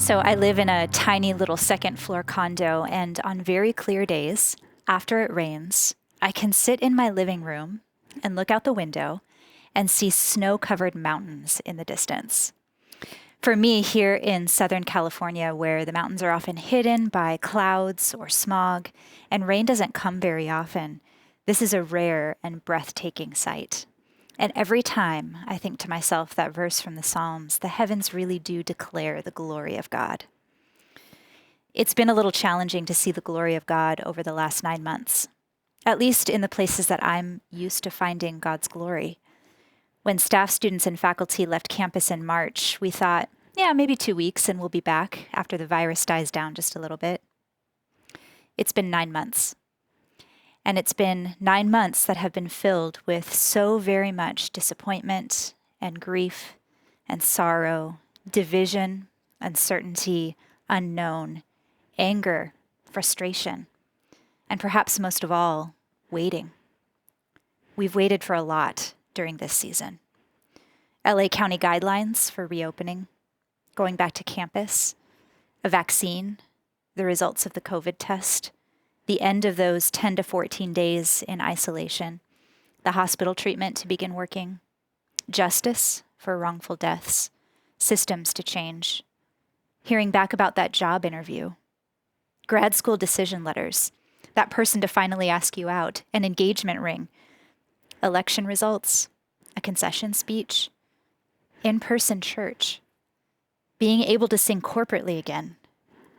So I live in a tiny little second floor condo, and on very clear days, after it rains, I can sit in my living room and look out the window and see snow-covered mountains in the distance. For me, here in Southern California, where the mountains are often hidden by clouds or smog, and rain doesn't come very often, this is a rare and breathtaking sight. And every time I think to myself that verse from the Psalms, the heavens really do declare the glory of God. It's been a little challenging to see the glory of God over the last 9 months, at least in the places that I'm used to finding God's glory. When staff, students, and faculty left campus in March, we thought, maybe 2 weeks and we'll be back after the virus dies down just a little bit. It's been 9 months. And it's been 9 months that have been filled with so very much disappointment and grief and sorrow, division, uncertainty, unknown, anger, frustration, and perhaps most of all, waiting. We've waited for a lot during this season. LA County guidelines for reopening, going back to campus, a vaccine, the results of the COVID test, the end of those 10 to 14 days in isolation, the hospital treatment to begin working, justice for wrongful deaths, systems to change, hearing back about that job interview, grad school decision letters, that person to finally ask you out, an engagement ring, election results, a concession speech, in-person church, being able to sing corporately again,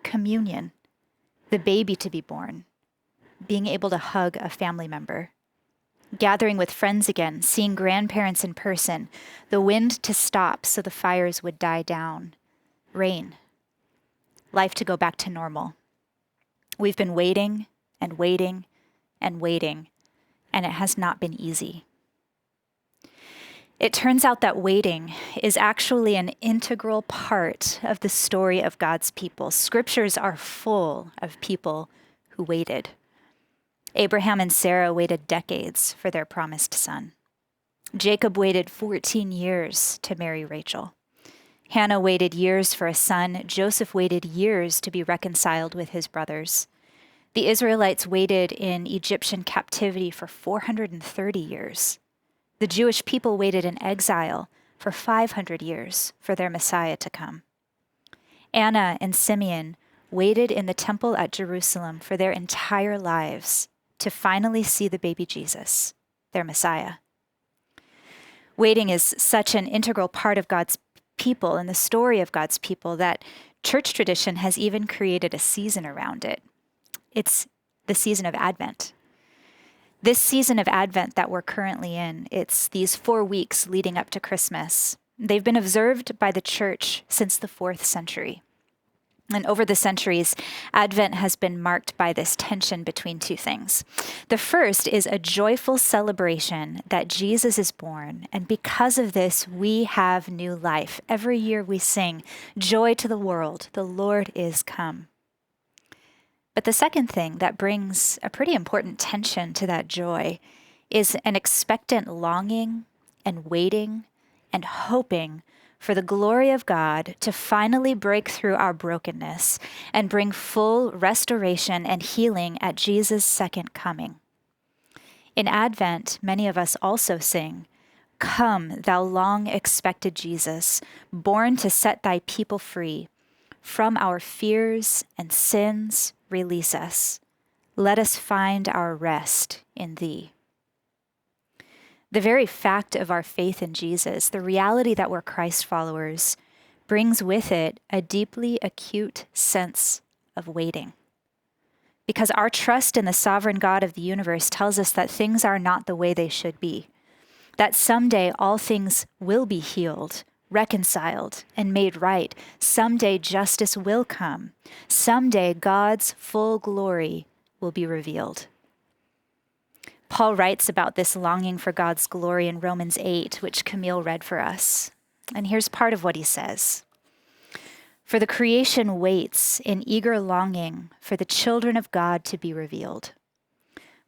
communion, the baby to be born, being able to hug a family member, gathering with friends again, seeing grandparents in person, the wind to stop so the fires would die down, rain, life to go back to normal. We've been waiting and waiting and waiting, and it has not been easy. It turns out that waiting is actually an integral part of the story of God's people. Scriptures are full of people who waited. Abraham and Sarah waited decades for their promised son. Jacob waited 14 years to marry Rachel. Hannah waited years for a son. Joseph waited years to be reconciled with his brothers. The Israelites waited in Egyptian captivity for 430 years. The Jewish people waited in exile for 500 years for their Messiah to come. Anna and Simeon waited in the temple at Jerusalem for their entire lives to finally see the baby Jesus, their Messiah. Waiting is such an integral part of God's people and the story of God's people that church tradition has even created a season around it. It's the season of Advent. This season of Advent that we're currently in, it's these 4 weeks leading up to Christmas. They've been observed by the church since the 4th century. And over the centuries, Advent has been marked by this tension between two things. The first is a joyful celebration that Jesus is born, and because of this, we have new life. Every year we sing, "Joy to the world, the Lord is come." But the second thing that brings a pretty important tension to that joy is an expectant longing and waiting and hoping for the glory of God to finally break through our brokenness and bring full restoration and healing at Jesus' second coming. In Advent, many of us also sing, "Come, thou long-expected Jesus, born to set thy people free. From our fears and sins, release us. Let us find our rest in thee." The very fact of our faith in Jesus, the reality that we're Christ followers, brings with it a deeply acute sense of waiting. Because our trust in the sovereign God of the universe tells us that things are not the way they should be, that someday all things will be healed, reconciled, and made right. Someday justice will come. Someday God's full glory will be revealed. Paul writes about this longing for God's glory in Romans 8, which Camille read for us. And here's part of what he says. "For the creation waits in eager longing for the children of God to be revealed.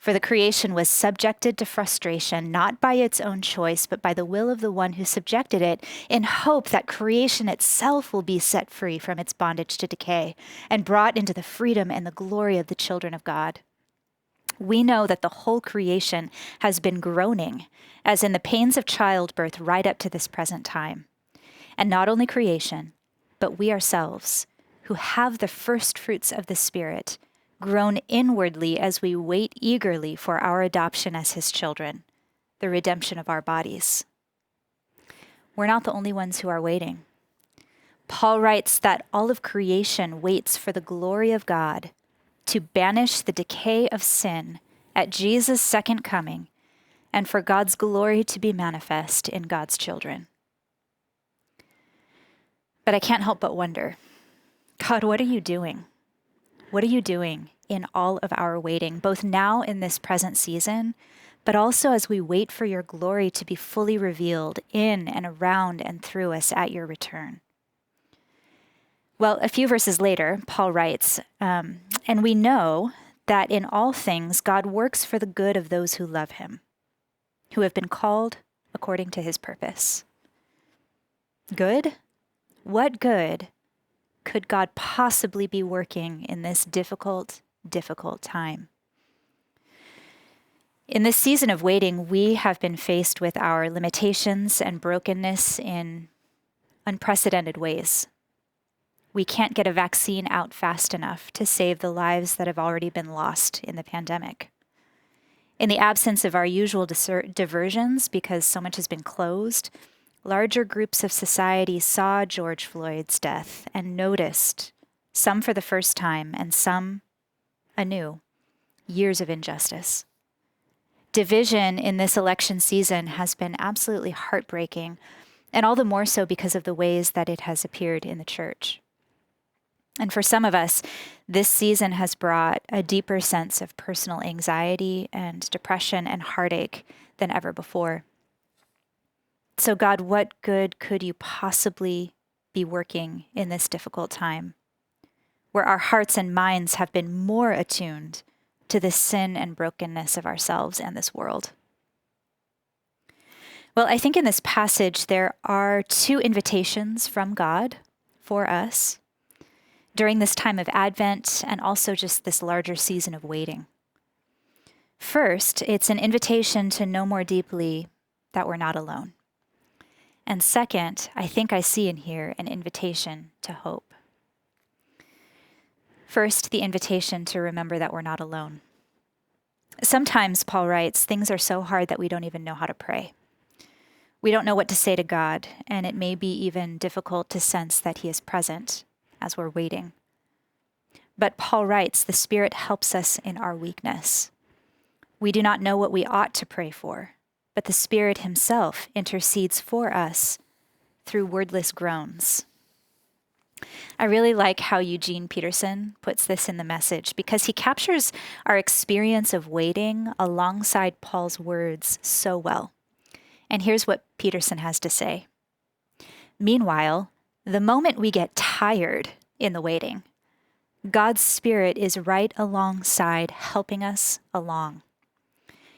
For the creation was subjected to frustration, not by its own choice, but by the will of the one who subjected it, in hope that creation itself will be set free from its bondage to decay and brought into the freedom and the glory of the children of God. We know that the whole creation has been groaning, as in the pains of childbirth, right up to this present time. And not only creation, but we ourselves, who have the first fruits of the Spirit, groan inwardly as we wait eagerly for our adoption as his children, the redemption of our bodies. We're not the only ones who are waiting. Paul writes that all of creation waits for the glory of God to banish the decay of sin at Jesus' second coming and for God's glory to be manifest in God's children. But I can't help but wonder, God, what are you doing? What are you doing in all of our waiting, both now in this present season, but also as we wait for your glory to be fully revealed in and around and through us at your return? Well, a few verses later, Paul writes, and we know that in all things God works for the good of those who love him, who have been called according to his purpose. Good? What good could God possibly be working in this difficult time? In this season of waiting, we have been faced with our limitations and brokenness in unprecedented ways. We can't get a vaccine out fast enough to save the lives that have already been lost in the pandemic. In the absence of our usual diversions, because so much has been closed, larger groups of society saw George Floyd's death and noticed, some for the first time and some anew, years of injustice. Division in this election season has been absolutely heartbreaking, and all the more so because of the ways that it has appeared in the church. And for some of us, this season has brought a deeper sense of personal anxiety and depression and heartache than ever before. So God, what good could you possibly be working in this difficult time, where our hearts and minds have been more attuned to the sin and brokenness of ourselves and this world? Well, I think in this passage there are two invitations from God for us during this time of Advent and also just this larger season of waiting. First, it's an invitation to know more deeply that we're not alone. And second, I think I see in here an invitation to hope. First, the invitation to remember that we're not alone. Sometimes, Paul writes, things are so hard that we don't even know how to pray. We don't know what to say to God, and it may be even difficult to sense that he is present as we're waiting. But Paul writes, the Spirit helps us in our weakness. We do not know what we ought to pray for, but the Spirit himself intercedes for us through wordless groans. I really like how Eugene Peterson puts this in the Message, because he captures our experience of waiting alongside Paul's words so well. And here's what Peterson has to say. Meanwhile, the moment we get tired in the waiting, God's Spirit is right alongside, helping us along.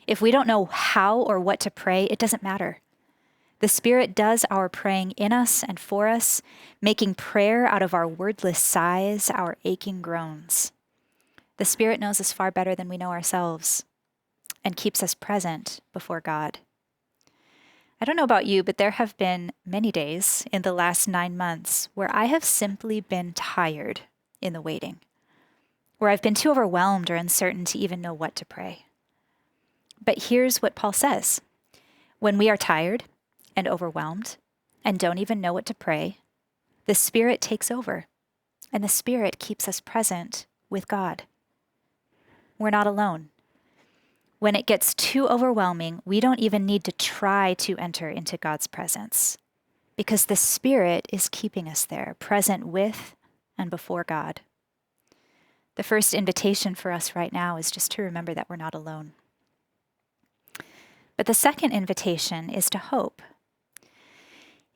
If we don't know how or what to pray, it doesn't matter. The Spirit does our praying in us and for us, making prayer out of our wordless sighs, our aching groans. The Spirit knows us far better than we know ourselves and keeps us present before God. I don't know about you, but there have been many days in the last 9 months where I have simply been tired in the waiting, where I've been too overwhelmed or uncertain to even know what to pray. But here's what Paul says. When we are tired and overwhelmed and don't even know what to pray, the Spirit takes over, and the Spirit keeps us present with God. We're not alone. When it gets too overwhelming, we don't even need to try to enter into God's presence, because the Spirit is keeping us there, present with and before God. The first invitation for us right now is just to remember that we're not alone. But the second invitation is to hope.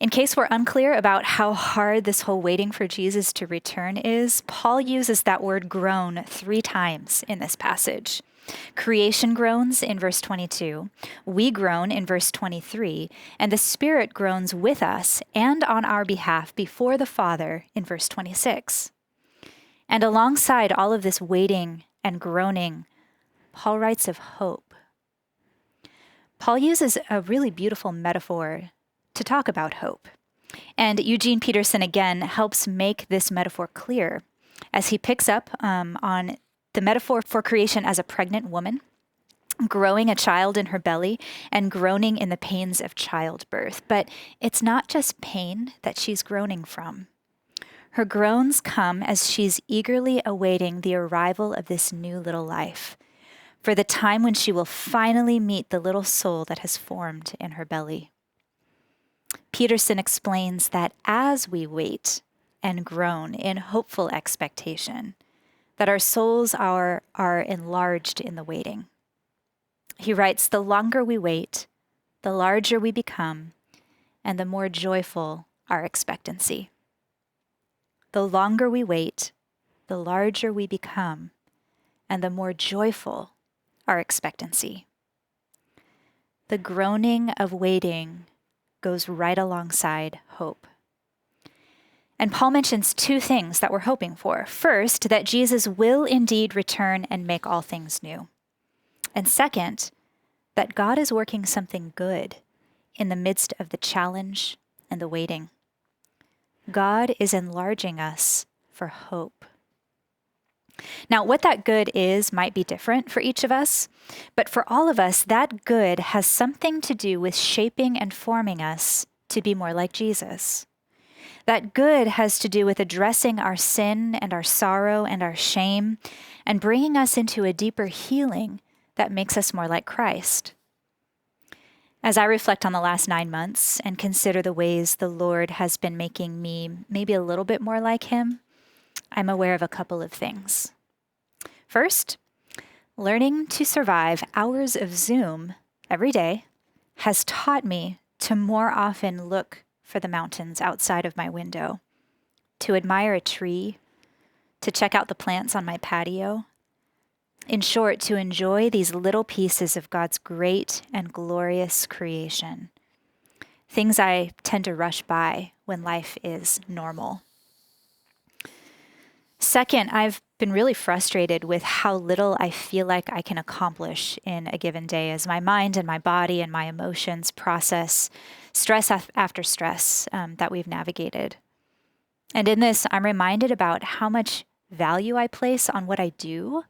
In case we're unclear about how hard this whole waiting for Jesus to return is, Paul uses that word groan 3 times in this passage. Creation groans in verse 22, we groan in verse 23, and the Spirit groans with us and on our behalf before the Father in verse 26. And alongside all of this waiting and groaning, Paul writes of hope. Paul uses a really beautiful metaphor to talk about hope. And Eugene Peterson again helps make this metaphor clear as he picks up on the metaphor for creation as a pregnant woman, growing a child in her belly and groaning in the pains of childbirth. But it's not just pain that she's groaning from. Her groans come as she's eagerly awaiting the arrival of this new little life, for the time when she will finally meet the little soul that has formed in her belly. Peterson explains that as we wait and groan in hopeful expectation, that our souls are enlarged in the waiting. He writes, the longer we wait, the larger we become, and the more joyful our expectancy. The longer we wait, the larger we become, and the more joyful our expectancy. The groaning of waiting goes right alongside hope. And Paul mentions two things that we're hoping for. First, that Jesus will indeed return and make all things new. And second, that God is working something good in the midst of the challenge and the waiting. God is enlarging us for hope. Now, what that good is might be different for each of us, but for all of us, that good has something to do with shaping and forming us to be more like Jesus. That good has to do with addressing our sin and our sorrow and our shame and bringing us into a deeper healing that makes us more like Christ. As I reflect on the last 9 months and consider the ways the Lord has been making me maybe a little bit more like him, I'm aware of a couple of things. First, learning to survive hours of Zoom every day has taught me to more often look for the mountains outside of my window, to admire a tree, to check out the plants on my patio. In short, to enjoy these little pieces of God's great and glorious creation, things I tend to rush by when life is normal. Second, I've been really frustrated with how little I feel like I can accomplish in a given day as my mind and my body and my emotions process stress after stress that we've navigated. And in this, I'm reminded about how much value I place on what I do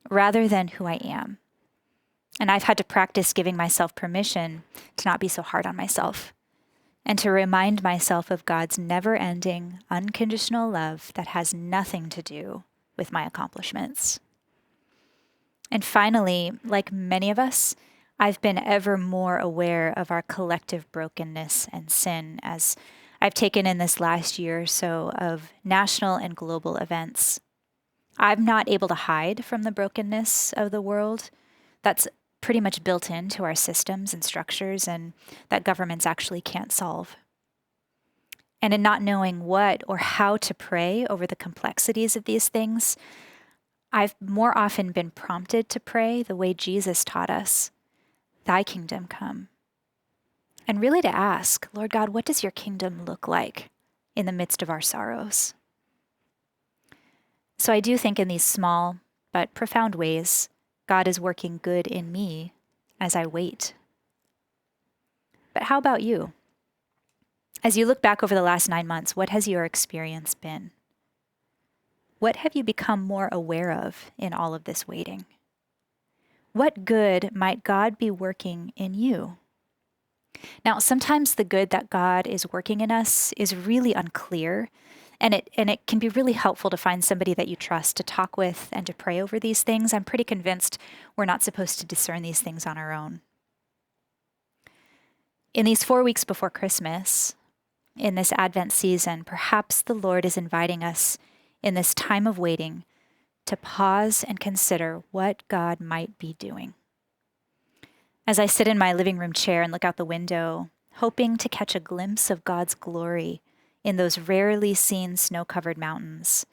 rather than who I am. And I've had to practice giving myself permission to not be so hard on myself and to remind myself of God's never-ending, unconditional love that has nothing to do with my accomplishments. And finally, like many of us, I've been ever more aware of our collective brokenness and sin as I've taken in this last year or so of national and global events. I'm not able to hide from the brokenness of the world. That's pretty much built into our systems and structures, and that governments actually can't solve. And in not knowing what or how to pray over the complexities of these things, I've more often been prompted to pray the way Jesus taught us, thy kingdom come. And really to ask, Lord God, what does your kingdom look like in the midst of our sorrows? So I do think in these small but profound ways, God is working good in me as I wait. But how about you? As you look back over the last 9 months, what has your experience been? What have you become more aware of in all of this waiting? What good might God be working in you? Now, sometimes the good that God is working in us is really unclear, and it can be really helpful to find somebody that you trust to talk with and to pray over these things. I'm pretty convinced we're not supposed to discern these things on our own. In these 4 weeks before Christmas, in this Advent season, perhaps the Lord is inviting us in this time of waiting to pause and consider what God might be doing. As I sit in my living room chair and look out the window, hoping to catch a glimpse of God's glory in those rarely seen snow-covered mountains,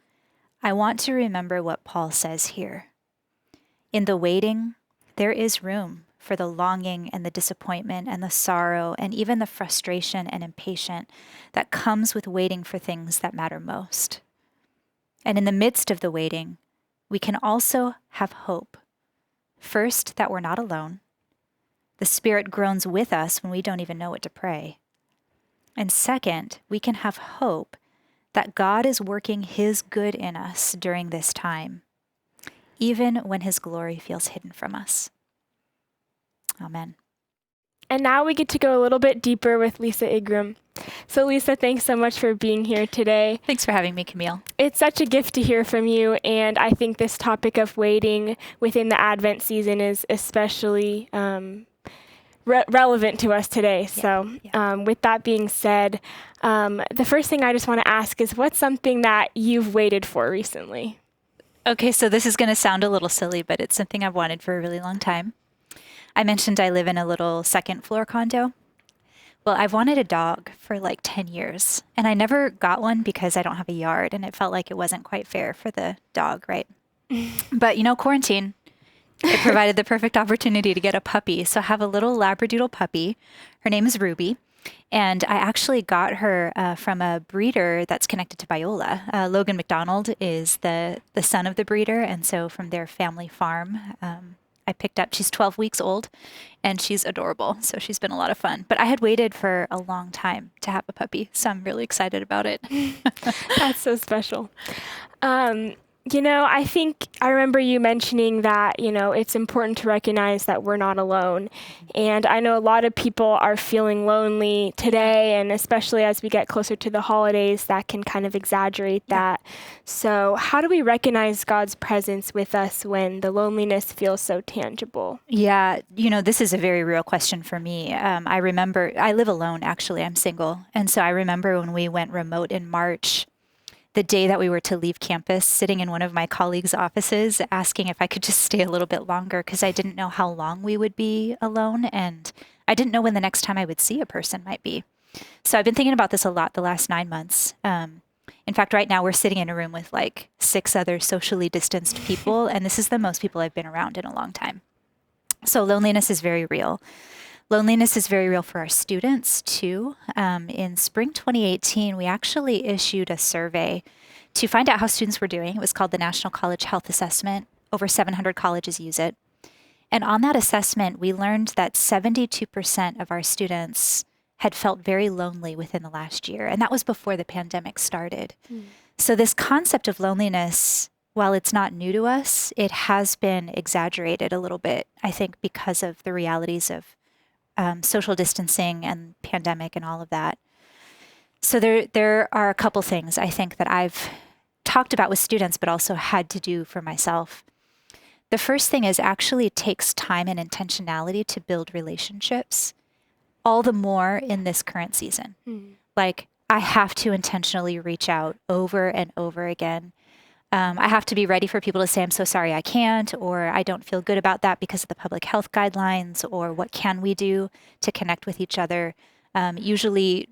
I want to remember what Paul says here. In the waiting, there is room for the longing and the disappointment and the sorrow and even the frustration and impatience that comes with waiting for things that matter most. And in the midst of the waiting, we can also have hope. First, that we're not alone. The Spirit groans with us when we don't even know what to pray. And second, we can have hope that God is working His good in us during this time, even when His glory feels hidden from us. Amen. And now we get to go a little bit deeper with Lisa Igram. So Lisa, thanks so much for being here today. Thanks for having me, Camille. It's such a gift to hear from you, and I think this topic of waiting within the Advent season is especially relevant to us today. With that being said, the first thing I just want to ask is, what's something that you've waited for recently? Okay, so this is going to sound a little silly, but it's something I've wanted for a really long time. I mentioned I live in a little second floor condo. Well, I've wanted a dog for like 10 years, and I never got one because I don't have a yard, and it felt like it wasn't quite fair for the dog, right? But, quarantine, it provided the perfect opportunity to get a puppy. So I have a little Labradoodle puppy. Her name is Ruby, and I actually got her from a breeder that's connected to Biola. Logan McDonald is the son of the breeder, and so from their family farm, I picked up, she's 12 weeks old, and she's adorable. So she's been a lot of fun. But I had waited for a long time to have a puppy, so I'm really excited about it. That's so special. I think I remember you mentioning that, it's important to recognize that we're not alone. And I know a lot of people are feeling lonely today, and especially as we get closer to the holidays, that can kind of exaggerate that. So how do we recognize God's presence with us when the loneliness feels so tangible? Yeah, this is a very real question for me. I remember, I live alone, actually. I'm single. And so I remember when we went remote in March, the day that we were to leave campus, sitting in one of my colleagues' offices, asking if I could just stay a little bit longer because I didn't know how long we would be alone, and I didn't know when the next time I would see a person might be. So I've been thinking about this a lot the last 9 months. In fact, right now we're sitting in a room with like 6 other socially distanced people, and this is the most people I've been around in a long time. So loneliness is very real. Loneliness is very real for our students, too. In spring 2018, we actually issued a survey to find out how students were doing. It was called the National College Health Assessment. Over 700 colleges use it. And on that assessment, we learned that 72% of our students had felt very lonely within the last year. And that was before the pandemic started. So this concept of loneliness, while it's not new to us, it has been exaggerated a little bit, I think, because of the realities of social distancing and pandemic and all of that. So there are a couple things I think that I've talked about with students, but also had to do for myself. The first thing is actually it takes time and intentionality to build relationships, all the more in this current season. Like, I have to intentionally reach out over and over again. I have to be ready for people to say, I'm so sorry I can't, or I don't feel good about that because of the public health guidelines, or what can we do to connect with each other? Usually,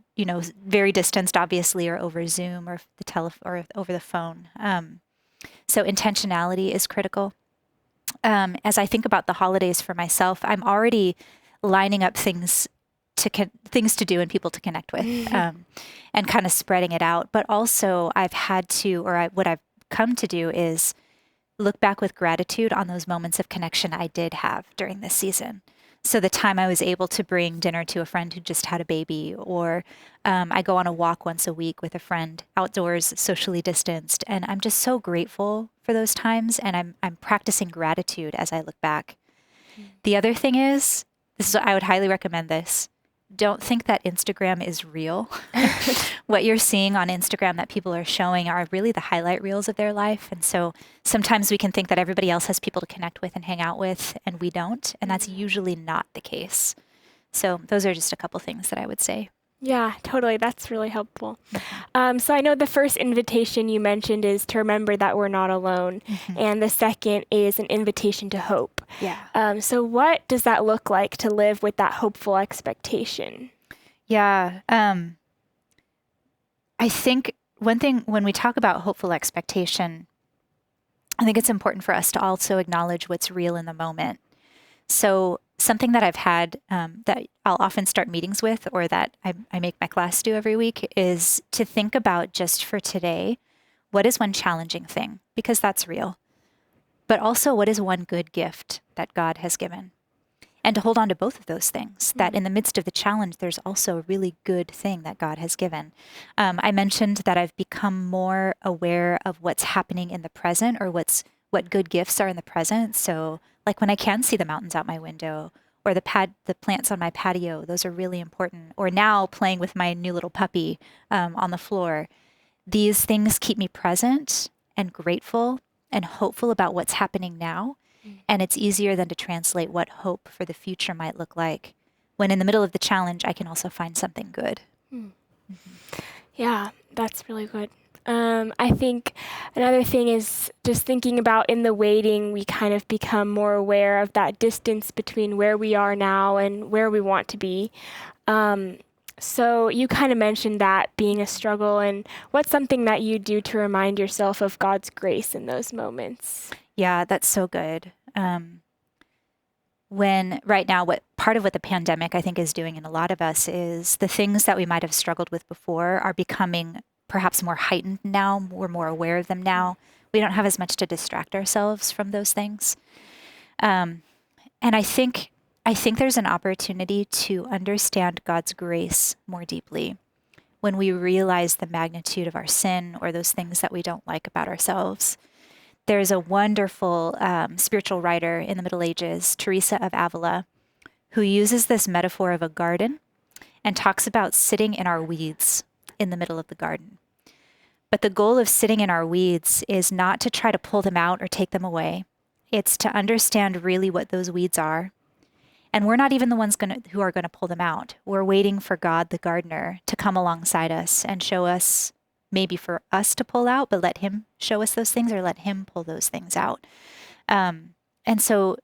very distanced, obviously, or over Zoom or or over the phone. So intentionality is critical. As I think about the holidays for myself, I'm already lining up things to do and people to connect with, and kind of spreading it out. But also, I've had to, what I've come to do is look back with gratitude on those moments of connection I did have during this season. So the time I was able to bring dinner to a friend who just had a baby, or I go on a walk once a week with a friend outdoors, socially distanced, and I'm just so grateful for those times, and I'm practicing gratitude as I look back. The other thing is I would highly recommend this. Don't think that Instagram is real. What you're seeing on Instagram that people are showing are really the highlight reels of their life. And so sometimes we can think that everybody else has people to connect with and hang out with, and we don't. And that's usually not the case. So those are just a couple things that I would say. Yeah, totally. That's really helpful. So I know the first invitation you mentioned is to remember that we're not alone. And the second is an invitation to hope. Yeah. So what does that look like to live with that hopeful expectation? Yeah. I think one thing when we talk about hopeful expectation, I think it's important for us to also acknowledge what's real in the moment. So something that I've had that I'll often start meetings with, or that I make my class do every week, is to think about, just for today, what is one challenging thing? Because that's real. But also, what is one good gift that God has given? And to hold on to both of those things, that in the midst of the challenge, there's also a really good thing that God has given. I mentioned that I've become more aware of what's happening in the present, or what good gifts are in the present. So like when I can see the mountains out my window, or the plants on my patio, those are really important. Or now playing with my new little puppy on the floor. These things keep me present and grateful and hopeful about what's happening now. And it's easier than to translate what hope for the future might look like, when in the middle of the challenge, I can also find something good. Yeah, that's really good. I think another thing is just thinking about, in the waiting, we kind of become more aware of that distance between where we are now and where we want to be. So you kind of mentioned that being a struggle, and what's something that you do to remind yourself of God's grace in those moments? Yeah, that's so good. When right now, what part of what the pandemic I think is doing in a lot of us is the things that we might have struggled with before are becoming perhaps more heightened now. We're more aware of them now. We don't have as much to distract ourselves from those things. And I think there's an opportunity to understand God's grace more deeply when we realize the magnitude of our sin, or those things that we don't like about ourselves. There's a wonderful spiritual writer in the Middle Ages, Teresa of Avila, who uses this metaphor of a garden and talks about sitting in our weeds in the middle of the garden. But the goal of sitting in our weeds is not to try to pull them out or take them away. It's to understand really what those weeds are. And we're not even the ones who are going to pull them out. We're waiting for God, the gardener, to come alongside us and show us, maybe for us to pull out, but let him show us those things, or let him pull those things out. And so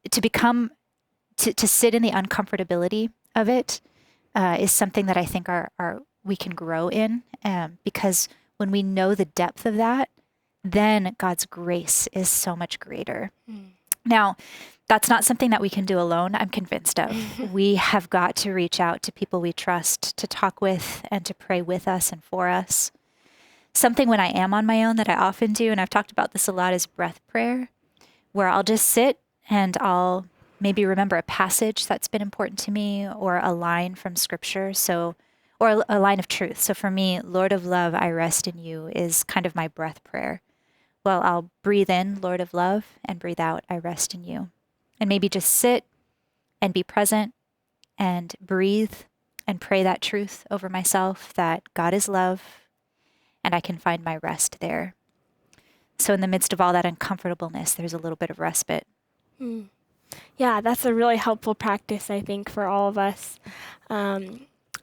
to sit in the uncomfortability of it is something that I think we can grow in, because when we know the depth of that, then God's grace is so much greater. Now, that's not something that we can do alone, I'm convinced of. We have got to reach out to people we trust to talk with and to pray with us and for us. Something when I am on my own that I often do, and I've talked about this a lot, is breath prayer, where I'll just sit and I'll maybe remember a passage that's been important to me, or a line from scripture. Or a line of truth. So for me, Lord of love, I rest in you is kind of my breath prayer. Well, I'll breathe in, Lord of love, and breathe out, I rest in you. And maybe just sit and be present and breathe and pray that truth over myself, that God is love and I can find my rest there. So in the midst of all that uncomfortableness, there's a little bit of respite. Yeah, that's a really helpful practice, I think, for all of us.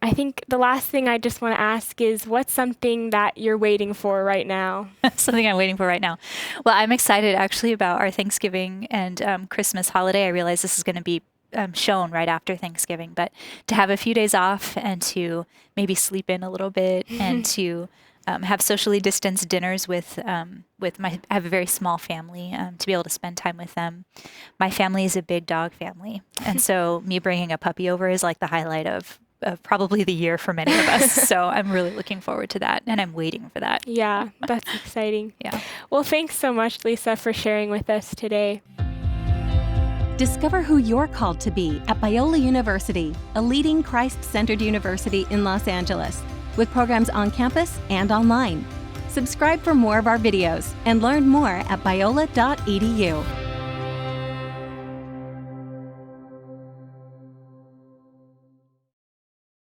I think the last thing I just want to ask is, what's something that you're waiting for right now? Something I'm waiting for right now. Well, I'm excited actually about our Thanksgiving and Christmas holiday. I realize this is going to be shown right after Thanksgiving, but to have a few days off and to maybe sleep in a little bit and to have socially distanced dinners with I have a very small family, to be able to spend time with them. My family is a big dog family. And so me bringing a puppy over is like the highlight of probably the year for many of us. So I'm really looking forward to that, and I'm waiting for that. Yeah, that's exciting. Yeah. Well, thanks so much, Lisa, for sharing with us today. Discover who you're called to be at Biola University, a leading Christ-centered university in Los Angeles, with programs on campus and online. Subscribe for more of our videos and learn more at biola.edu.